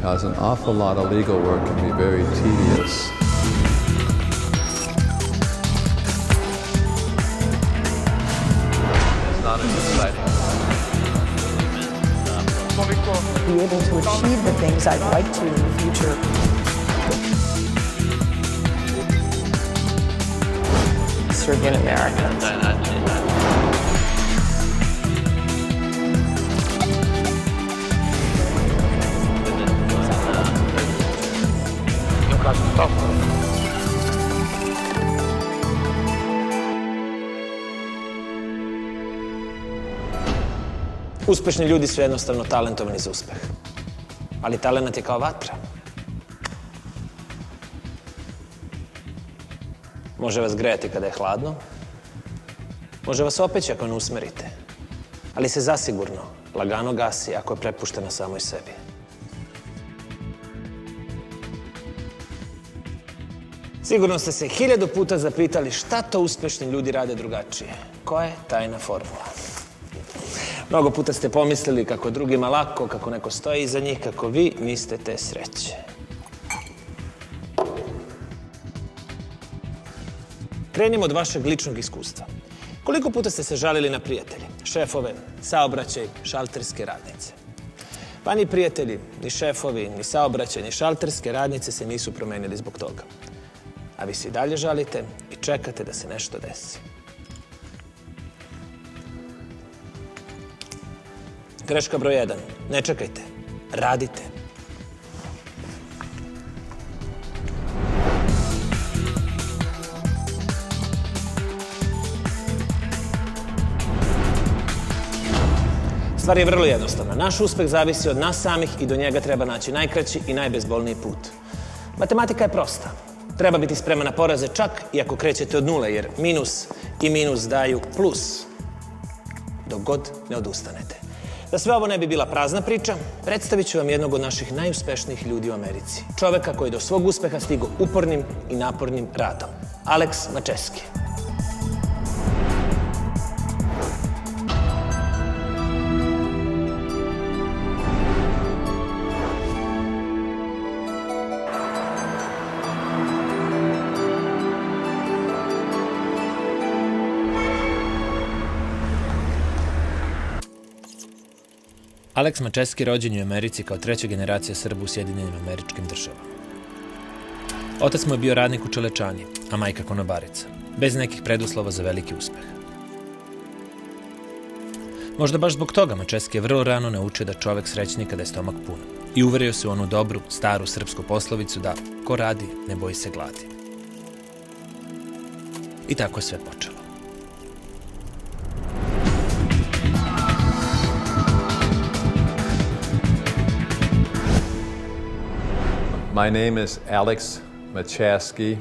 because an awful lot of legal work can be very tedious. It's not as exciting. Be able to achieve the things I'd like to in the future. Serbian Americans. Uspešni ljudi su jednostavno talentovani za uspeh. Ali talent je kao vatra. Može vas grejati kada je hladno, može vas opeći ako ne usmerite, ali se zasigurno lagano gasi ako je prepuštena samoj sebi. Sigurno ste se 1000 puta zapitali šta to uspešni ljudi rade drugačije. Koja je tajna formula? Mnogo puta ste pomislili kako drugima lako, kako neko stoji iza njih, kako vi niste te sreće. Krenimo od vašeg ličnog iskustva. Koliko puta ste se žalili na prijatelje, šefove, saobraćaj, šalterske radnice? Pa ni prijatelji, ni šefovi, ni saobraćaj, ni šalterske radnice se nisu promenili zbog toga. A vi se i dalje žalite i čekate da se nešto desi. Greška broj 1. Ne čekajte. Radite. Stvar je vrlo jednostavna. Naš uspeh zavisi od nas samih i do njega treba naći najkraći i najbezbolniji put. Matematika je prosta. Treba biti spreman na poraze čak i ako krećete od nule, jer minus i minus daju plus dok god ne odustanete. Da sve ovo ne bi bila prazna priča, predstavit ću vam jednog od naših najuspešnijih ljudi u Americi. Čoveka koji je do svog uspeha stigao upornim i napornim radom. Aleks Maceski. Aleks Maceski rođen je u Americi kao 3. generacija Srba u Sjedinjenim Američkim Državama. Otac mu je bio radnik u čelečani, a majka konobarica, bez nekih preduslova za veliki uspeh. Možda baš zbog toga Maceski je vrlo rano naučio da čovek srećni kada je stomak pun i uverio se u onu dobru, staru srpsku poslovicu da ko radi, ne boji se gladi. I tako je sve počelo. My name is Aleks Maceski.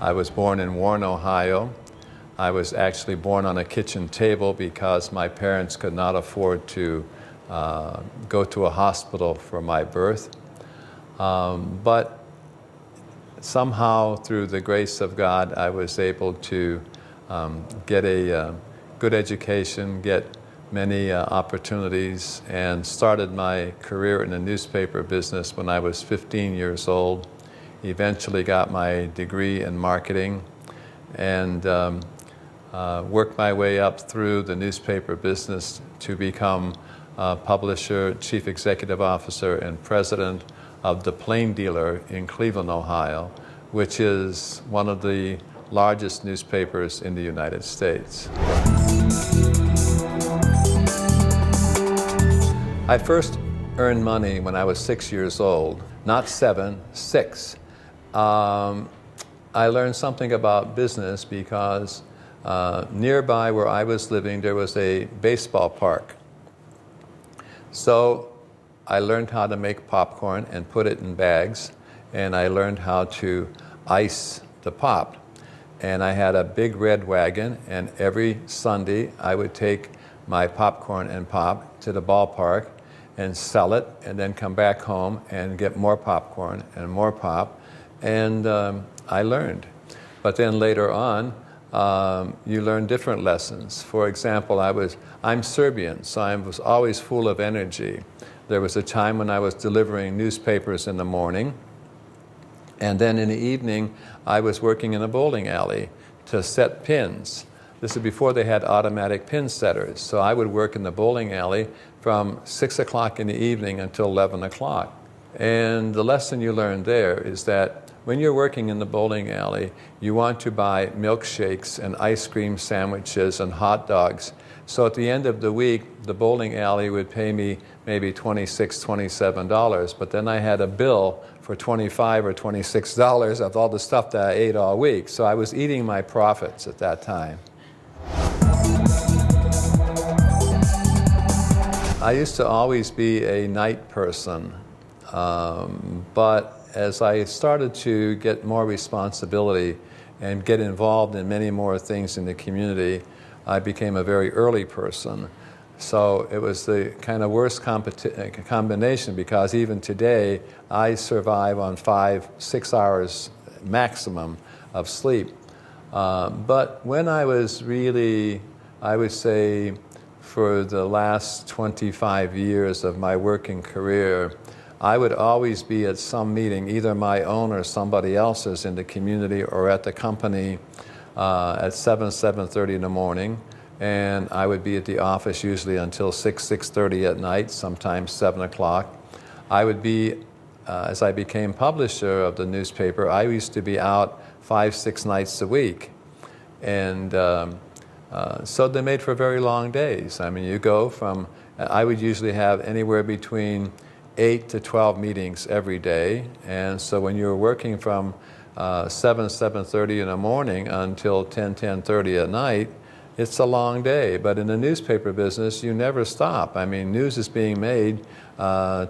I was born in Warren, Ohio. I was actually born on a kitchen table because my parents could not afford to go to a hospital for my birth. But somehow, through the grace of God, I was able to get a good education, get many opportunities, and started my career in the newspaper business when I was 15 years old. Eventually got my degree in marketing and worked my way up through the newspaper business to become publisher, chief executive officer, and president of the Plain Dealer in Cleveland, Ohio, which is one of the largest newspapers in the United States. I first earned money when I was 6 years old, not 7, 6. I learned something about business because nearby where I was living there was a baseball park. So I learned how to make popcorn and put it in bags, and I learned how to ice the pop. And I had a big red wagon, and every Sunday I would take my popcorn and pop to the ballpark and sell it, and then come back home and get more popcorn and more pop, and I learned. But then later on, you learn different lessons. For example, I'm Serbian, so I was always full of energy. There was a time when I was delivering newspapers in the morning, and then in the evening, I was working in a bowling alley to set pins. This is before they had automatic pin setters. So I would work in the bowling alley from 6 o'clock in the evening until 11 o'clock. And the lesson you learn there is that when you're working in the bowling alley, you want to buy milkshakes and ice cream sandwiches and hot dogs. So at the end of the week, the bowling alley would pay me maybe $26, $27, but then I had a bill for $25 or $26 of all the stuff that I ate all week. So I was eating my profits at that time. I used to always be a night person, but as I started to get more responsibility and get involved in many more things in the community, I became a very early person. So it was the kind of worst combination, because even today I survive on 5-6 hours maximum of sleep. But when I was really, I would say, for the last 25 years of my working career, I would always be at some meeting, either my own or somebody else's in the community or at the company at 7:30 in the morning. And I would be at the office usually until 6:30 at night, sometimes 7 o'clock. I would be, as I became publisher of the newspaper, I used to be out 5-6 nights a week. And so they made for very long days. I mean, you go from, I would usually have anywhere between 8 to 12 meetings every day. And so when you were working from 7:30 in the morning until 10:30 at night, it's a long day. But in the newspaper business, you never stop. I mean, news is being made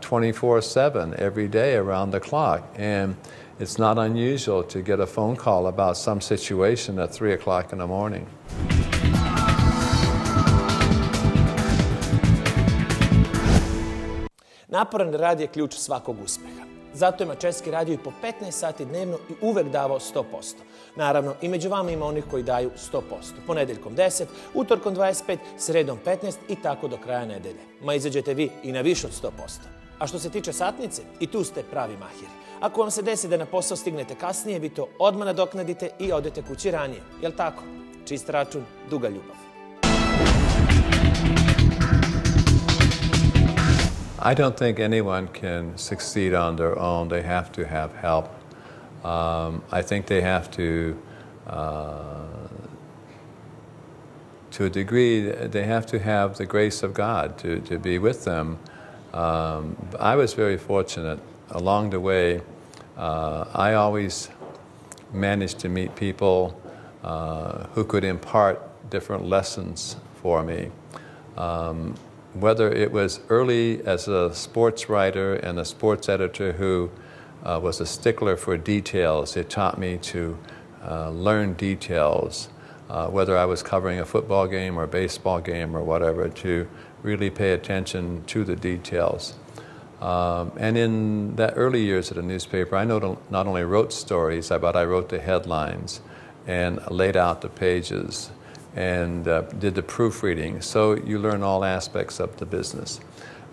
24/7 every day around the clock. And it's not unusual to get a phone call about some situation at 3 o'clock in the morning. Naporan rad je ključ svakog uspeha. Zato je Maceski radio i po 15 sati dnevno i uvek davao 100%. Naravno, i među vama ima onih koji daju 100%. Ponedeljkom 10, utorkom 25, sredom 15 i tako do kraja nedelje. Ma izađete vi i na više od 100%. A što se tiče satnice, i tu ste pravi mahiri. Ako vam se desi da na posao stignete kasnije, vi to odmah nadoknadite i odete kući ranije. Jel tako? Čist račun, duga ljubav. I don't think anyone can succeed on their own. They have to have help. I think they have to a degree, they have to have the grace of God to be with them. I was very fortunate. Along the way, I always managed to meet people who could impart different lessons for me. Whether it was early as a sports writer and a sports editor who was a stickler for details, it taught me to learn details, whether I was covering a football game or a baseball game or whatever, to really pay attention to the details. And in the early years of the newspaper, I not only wrote stories, but I wrote the headlines and laid out the pages and did the proofreading. So you learn all aspects of the business.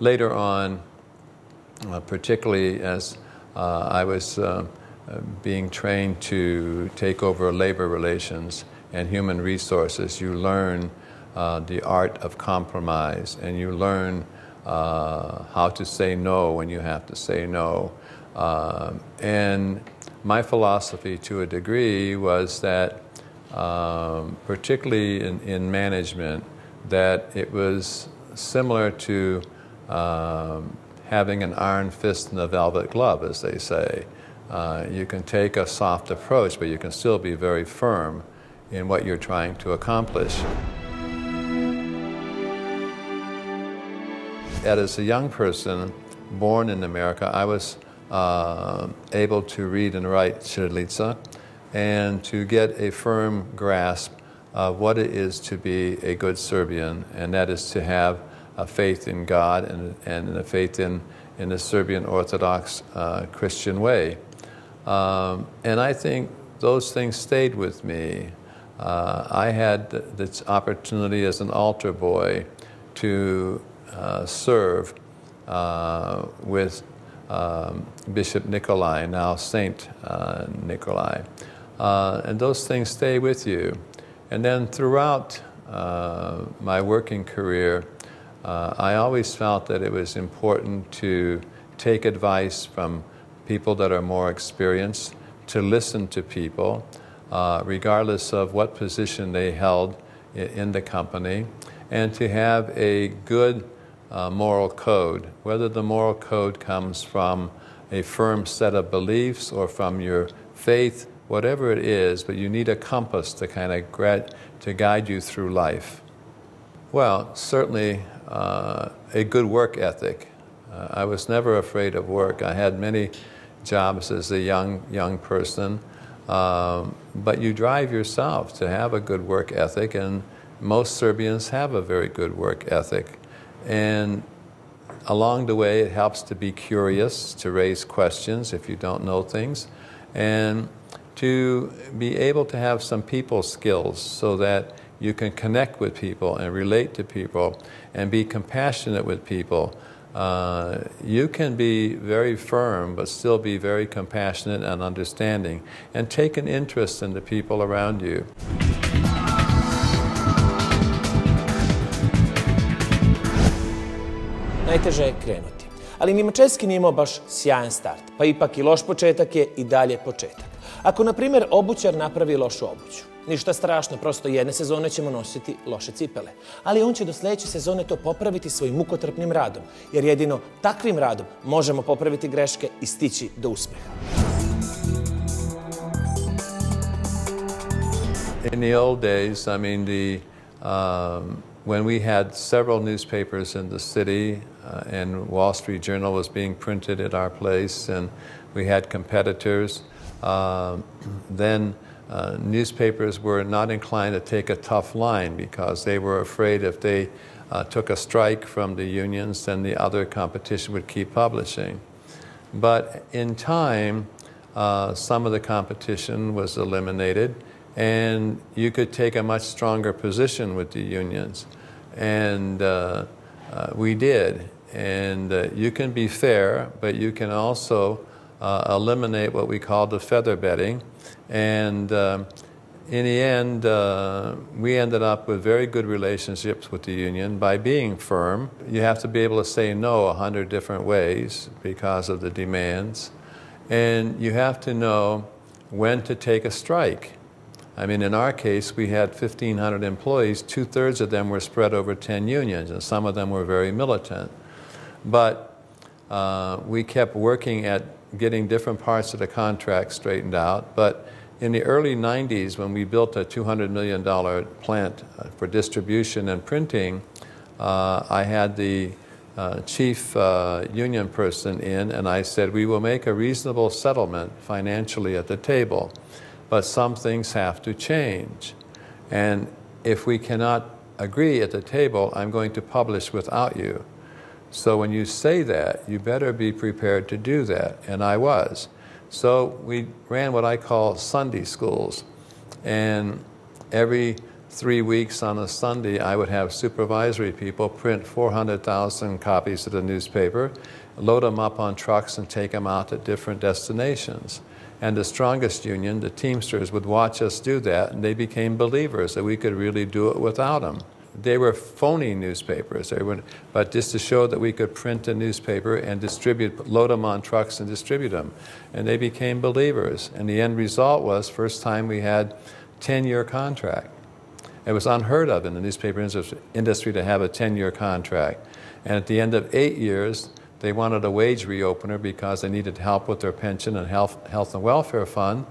Later on, particularly as I was being trained to take over labor relations and human resources, you learn the art of compromise, and you learn how to say no when you have to say no. And my philosophy to a degree was that particularly in management, that it was similar to having an iron fist in a velvet glove, as they say. You can take a soft approach, but you can still be very firm in what you're trying to accomplish. As a young person born in America, I was able to read and write Ćirilica, and to get a firm grasp of what it is to be a good Serbian, and that is to have a faith in God and a faith in the Serbian Orthodox Christian way. And I think those things stayed with me. I had the opportunity as an altar boy to serve with Bishop Nikolai, now Saint Nikolai. And those things stay with you. And then throughout my working career, I always felt that it was important to take advice from people that are more experienced, to listen to people, regardless of what position they held in the company, and to have a good moral code, whether the moral code comes from a firm set of beliefs or from your faith, whatever it is, but you need a compass to kind of to guide you through life. Well, certainly a good work ethic. I was never afraid of work. I had many jobs as a young person, but you drive yourself to have a good work ethic, and most Serbians have a very good work ethic. And along the way, it helps to be curious, to raise questions if you don't know things, and to be able to have some people skills so that you can connect with people and relate to people and be compassionate with people. You can be very firm but still be very compassionate and understanding and take an interest in the people around you. Najteže je krenuti. Ali ni Maceski nije imao baš sjajan start, pa ipak i loš početak je i dalje početak. Ako, na primjer, obućar napravi lošu obuću, ništa strašno, prosto jedne sezone ćemo nositi loše cipele. Ali on će do sljedeće sezone to popraviti svojim mukotrpnim radom, jer jedino takvim radom možemo popraviti greške i stići do uspeha. In the old days, I mean, when we had several newspapers in the city, and Wall Street Journal was being printed at our place, and we had competitors, then newspapers were not inclined to take a tough line because they were afraid if they took a strike from the unions, then the other competition would keep publishing. But in time, some of the competition was eliminated, and you could take a much stronger position with the unions. And we did. And you can be fair, but you can also eliminate what we call the feather bedding. And in the end, we ended up with very good relationships with the union by being firm. You have to be able to say no 100 different ways because of the demands. And you have to know when to take a strike. I mean, in our case, we had 1,500 employees. 2/3 of them were spread over 10 unions, and some of them were very militant. But we kept working at getting different parts of the contract straightened out. But in the early 90s, when we built a $200 million plant for distribution and printing, I had the chief union person in, and I said, we will make a reasonable settlement financially at the table, but some things have to change. And if we cannot agree at the table, I'm going to publish without you. So when you say that, you better be prepared to do that, and I was. So we ran what I call Sunday schools, and every 3 weeks on a Sunday, I would have supervisory people print 400,000 copies of the newspaper, load them up on trucks, and take them out to different destinations. And the strongest union, the Teamsters, would watch us do that, and they became believers that we could really do it without them. They were phony newspapers, but just to show that we could print a newspaper and load them on trucks and distribute them. And they became believers. And the end result was, first time we had 10-year contract. It was unheard of in the newspaper industry to have a 10-year contract. And at the end of 8 years, they wanted a wage reopener because they needed help with their pension and health and welfare fund.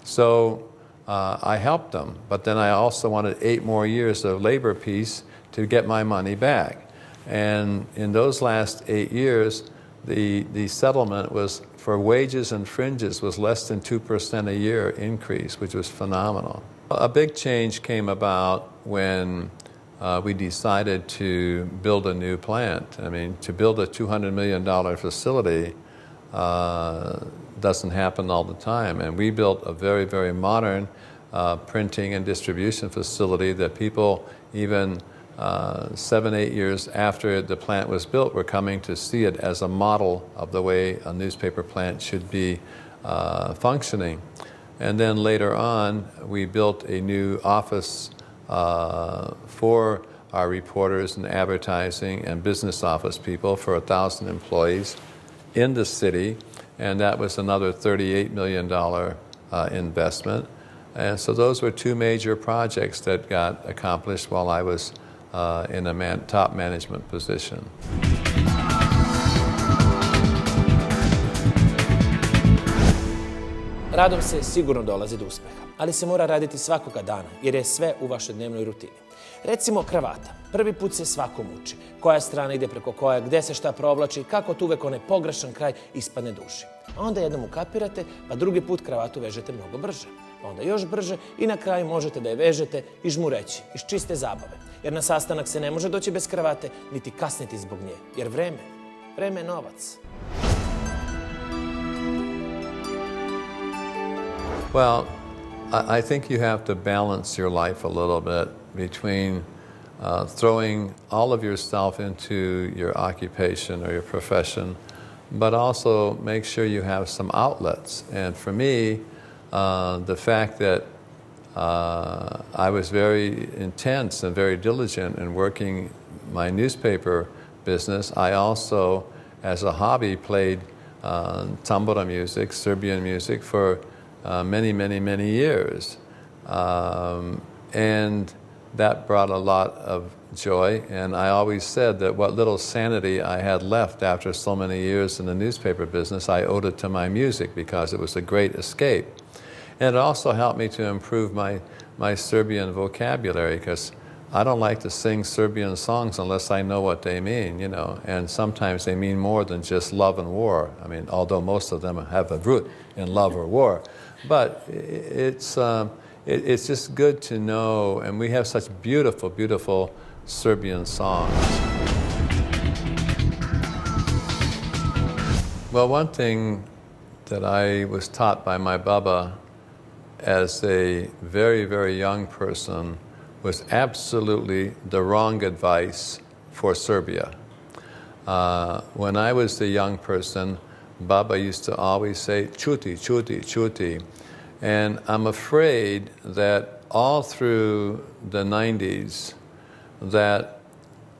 So I helped them, but then I also wanted 8 more years of labor peace to get my money back. And in those last 8 years, the settlement was for wages and fringes was less than 2% a year increase, which was phenomenal. A big change came about when we decided to build a new plant. I mean, to build a $200 million facility doesn't happen all the time. And we built a very, very modern printing and distribution facility that people even 7, 8 years after the plant was built were coming to see it as a model of the way a newspaper plant should be functioning. And then later on, we built a new office for our reporters and advertising and business office people for 1,000 employees in the city, and that was another $38 million investment. And so those were two major projects that got accomplished while I was in a top management position. Radom se sigurno dolazi do uspeha, ali se mora raditi svakoga dana jer je sve u vašoj dnevnoj rutini. Recimo kravata. Prvi put se svakom uči. Koja strana ide preko koja, gde se šta provlači, kako tu uvek onaj pogrešan kraj ispadne duži. A onda jednom ukapirate, pa drugi put kravatu vežete mnogo brže. Pa onda još brže i na kraju možete da je vežete i žmureći, iz čiste zabave. Jer na sastanak se ne može doći bez kravate, niti kasniti zbog nje. Jer vreme je novac. Well, I think you have to balance your life a little bit between throwing all of yourself into your occupation or your profession, but also make sure you have some outlets. And for me, the fact that I was very intense and very diligent in working my newspaper business, I also, as a hobby, played tambura music, Serbian music, for many years. And that brought a lot of joy. And I always said that what little sanity I had left after so many years in the newspaper business, I owed it to my music because it was a great escape. And it also helped me to improve my Serbian vocabulary, because I don't like to sing Serbian songs unless I know what they mean, you know. And sometimes they mean more than just love and war. I mean, although most of them have a root in love or war. But it's just good to know, and we have such beautiful Serbian songs. Well, one thing that I was taught by my Baba as a very young person was absolutely the wrong advice for Serbia. When I was a young person, Baba used to always say, "Chuti, chuti, chuti." And I'm afraid that all through the 90s, that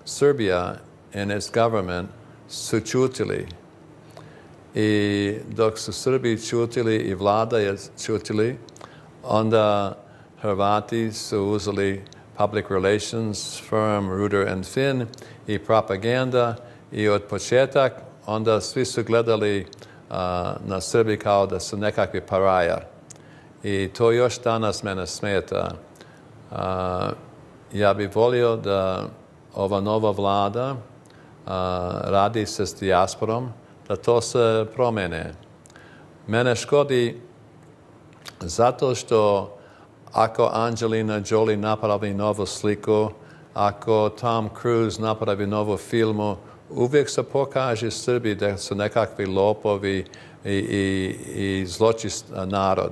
Serbia and its government su čutili. I dok su Srbi čutili i vlada je čutili, onda Hrvati su uzeli public relations firm Ruder and Finn i propaganda, i od početak onda svi su gledali na Srbi kao da su nekakvi paraja. I to još danas mene smeta. Ja bih volio da ova nova vlada radi se s dijasporom, da to se promene. Mene škodi zato što ako Angelina Jolie napravi novu sliku, ako Tom Cruise napravi novu filmu, uvijek se pokaže Srbi da su nekakvi lopovi i zločist narod.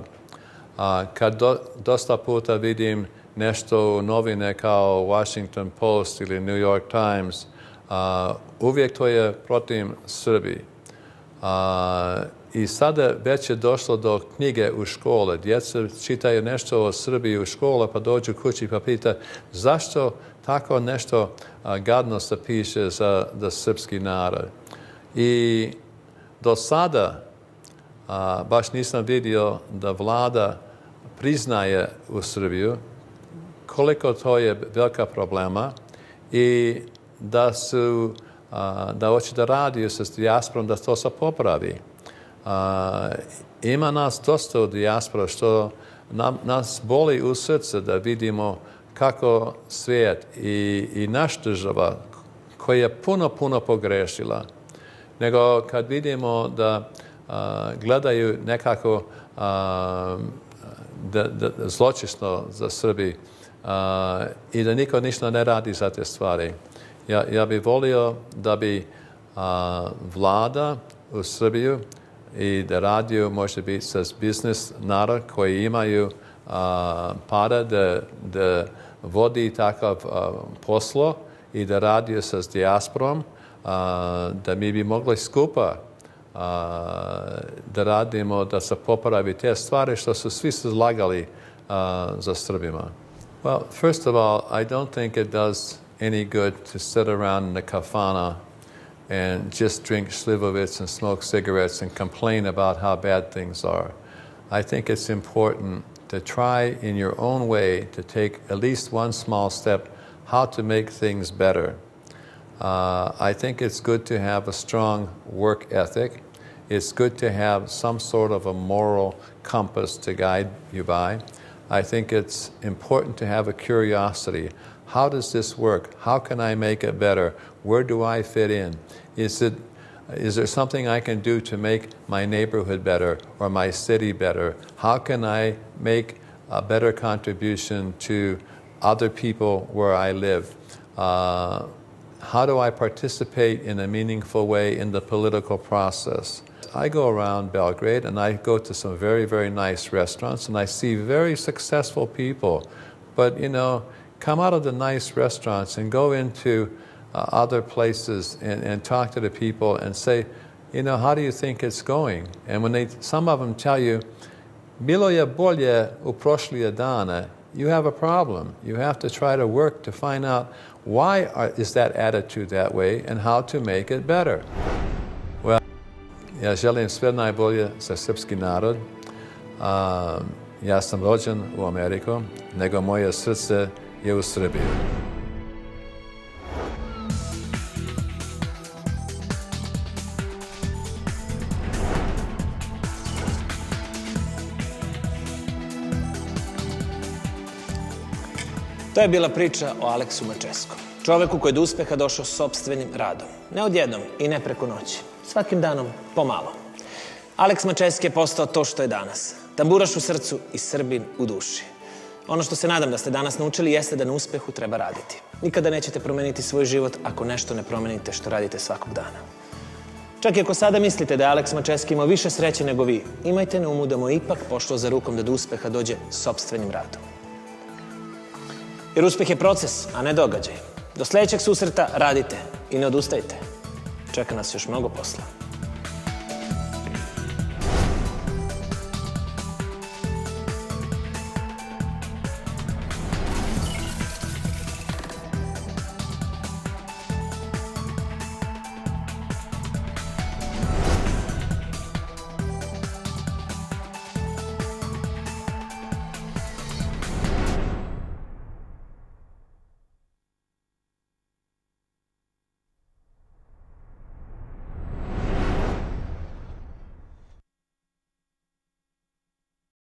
Kad dosta puta vidim nešto u novine kao Washington Post ili New York Times, uvijek to je protiv Srbi. I sada već je došlo do knjige u škole. Djeca čitaju nešto o Srbiji u škole, pa dođu kući pa pita zašto tako nešto gadno se piše za srpski narod. I do sada baš nisam vidio da vlada priznaje u Srbiju koliko to je velika problema i da hoće da radi sa dijasporom da to se popravi. Ima nas dosta u dijaspora što nas boli u srce da vidimo kako svijet i naš država koja je puno pogrešila, nego kad vidimo da gledaju nekako zločesto za Srbi i da niko ništa ne radi za te stvari. Ja bih volio da bi vlada u Srbiju i da radio može biti sa biznis narod koji imaju para da vodi takav poslo i da radi sa dijasporom, da mi bi mogli skupa da radimo, da se popravi te stvari što su svi se zlagali za Srbima. Well, first of all, I don't think it does any good to sit around in the kafana and just drink slivovitz and smoke cigarettes and complain about how bad things are. I think it's important to try in your own way to take at least one small step how to make things better. I think it's good to have a strong work ethic. It's good to have some sort of a moral compass to guide you by. I think it's important to have a curiosity. How does this work? How can I make it better? Where do I fit in? Is there something I can do to make my neighborhood better or my city better? How can I make a better contribution to other people where I live? How do I participate in a meaningful way in the political process? I go around Belgrade and I go to some very, very nice restaurants and I see very successful people. But, you know, come out of the nice restaurants and go into other places and talk to the people and say, you know, how do you think it's going? And when some of them tell you, bilo je bolje u prošlije dane, you have a problem. You have to try to work to find out why is that attitude that way and how to make it better. Well, ja želim sve najbolje za srpski narod. Ja sam rođen u Ameriku, nego moje srce je u Srbiji. To je bila priča o Aleksu Maceskom. Čoveku koji je do uspeha došao sopstvenim radom. Ne odjednom i ne preko noći. Svakim danom pomalo. Aleks Maceski je postao to što je danas. Tamburaš u srcu i Srbin u duši. Ono što se nadam da ste danas naučili jeste da na uspehu treba raditi. Nikada nećete promeniti svoj život ako nešto ne promenite što radite svakog dana. Čak i ako sada mislite da je Aleks Maceski imao više sreće nego vi, imajte na umu da mu je ipak pošlo za rukom da do uspeha dođe sopstvenim radom. Jer uspeh je proces, a ne događaj. Do sledećeg susreta radite i ne odustajte. Čeka nas još mnogo posla.